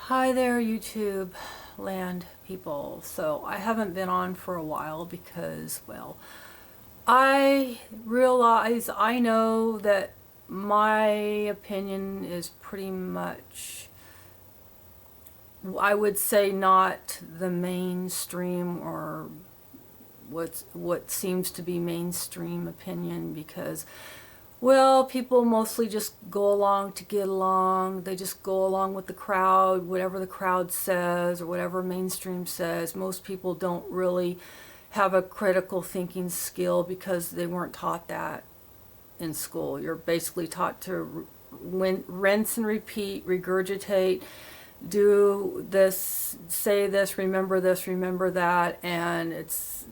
Hi there, YouTube land people. So I haven't been on for a while because, well, I realize I know that my opinion is pretty much, I would say, not the mainstream or what seems to be mainstream opinion because, well, people mostly just go along to get along. They just go along with the crowd, whatever the crowd says or whatever mainstream says. Most people don't really have a critical thinking skill because they weren't taught that in school. You're basically taught to rinse and repeat, regurgitate, do this, say this, remember that, and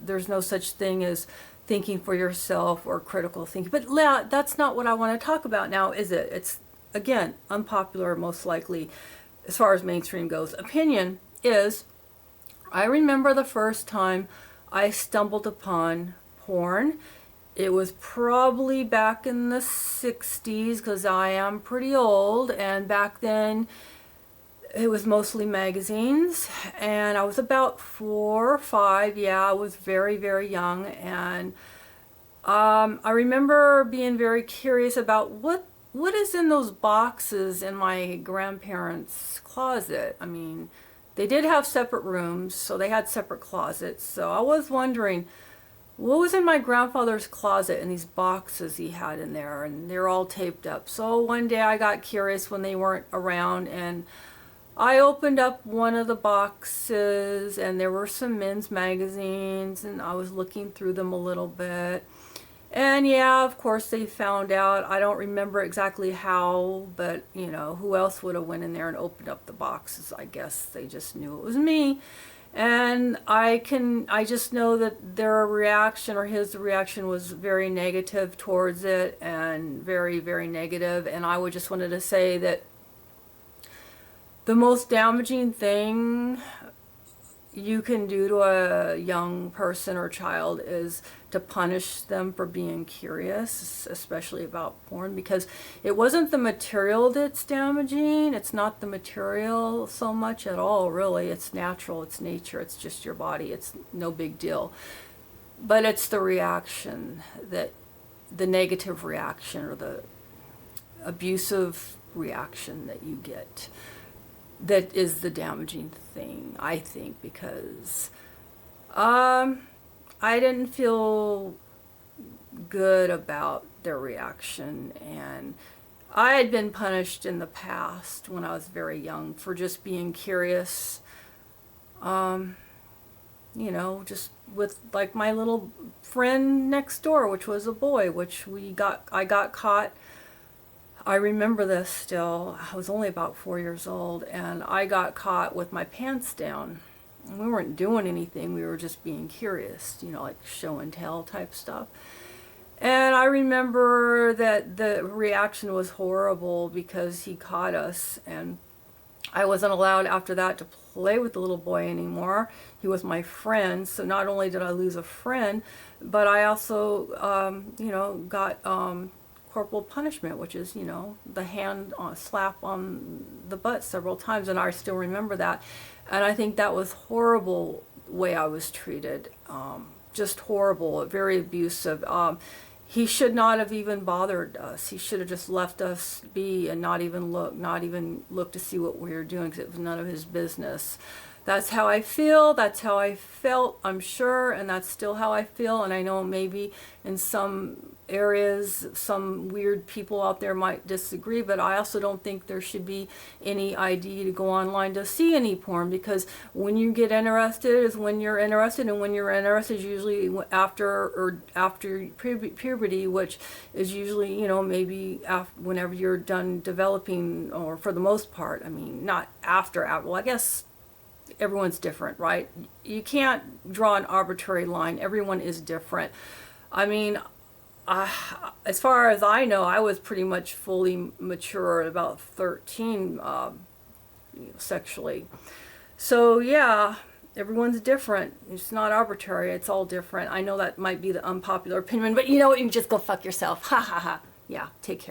there's no such thing as thinking for yourself or critical thinking. But that's not what I want to talk about now, is it? It's, again, unpopular most likely as far as mainstream goes. Opinion is, I remember the first time I stumbled upon porn. It was probably back in the 60s because I am pretty old, and back then it was mostly magazines, and I was about 4 or 5. Yeah, I was very, very young, and I remember being very curious about what is in those boxes in my grandparents' closet. I mean, they did have separate rooms, so they had separate closets. So I was wondering what was in my grandfather's closet in these boxes he had in there, and they're all taped up. So one day I got curious when they weren't around, and I opened up one of the boxes, and there were some men's magazines, and I was looking through them a little bit. And yeah, of course they found out. I don't remember exactly how, but you know, who else would have went in there and opened up the boxes? I guess they just knew it was me. And I just know that their reaction, or his reaction, was very negative towards it, and very, very negative. And I would just wanted to say that the most damaging thing you can do to a young person or child is to punish them for being curious, especially about porn, because it wasn't the material that's damaging. It's not the material so much at all, really. It's natural, it's nature, it's just your body. It's no big deal. But it's the reaction, the negative reaction, or the abusive reaction that you get, that is the damaging thing, I think, because I didn't feel good about their reaction, and I had been punished in the past when I was very young for just being curious, you know, just with like my little friend next door, which was a boy, which I got caught. I remember this still. I was only about 4 years old, and I got caught with my pants down. We weren't doing anything. We were just being curious, you know, like show and tell type stuff. And I remember that the reaction was horrible because he caught us, and I wasn't allowed after that to play with the little boy anymore. He was my friend, so not only did I lose a friend, but I also, you know, got corporal punishment, which is, you know, the hand slap on the butt several times, and I still remember that. And I think that was horrible way I was treated, just horrible, very abusive. He should not have even bothered us. He should have just left us be and not even look to see what we were doing, because it was none of his business. That's how I feel, that's how I felt, I'm sure, and that's still how I feel. And I know maybe in some areas some weird people out there might disagree, but I also don't think there should be any ID to go online to see any porn, because when you get interested is when you're interested, and when you're interested is usually after puberty, which is usually, you know, maybe whenever you're done developing, or for the most part. I mean, not after, well, I guess everyone's different, right? You can't draw an arbitrary line. Everyone is different. I mean, as far as I know, I was pretty much fully mature at about 13, you know, sexually. So yeah, everyone's different. It's not arbitrary. It's all different. I know that might be the unpopular opinion, but you know what? You can just go fuck yourself. Ha ha ha. Yeah, take care.